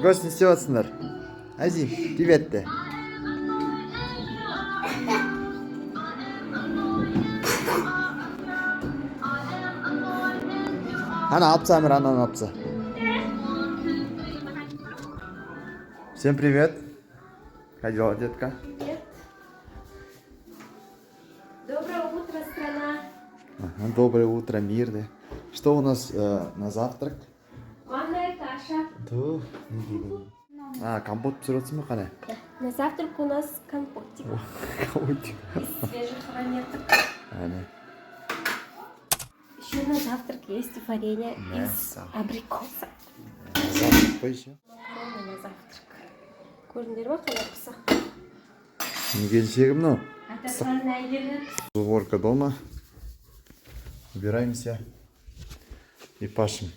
Гость не істеп жатсыңдар? Ази, привет де. Ана апса, Амир, ананы апса. Всем привет. Как дела, детка? Привет. Доброе утро, страна. Ага, доброе утро, мир. Что у нас на завтрак? Манная каша. Компот пісіріп отырсың ба, қане? Да. На завтрак у нас компотик Компотик. из свежих ранеток. Әне. Еще на завтрак есть варенье из Мясо. абрикоса. Завтрак па еще? Макароны на завтрак. Көрдіңдер ма қалай пыса? Не келіншегі мынау. Отосланная еда. Уборка дома. Убираемся и пашем.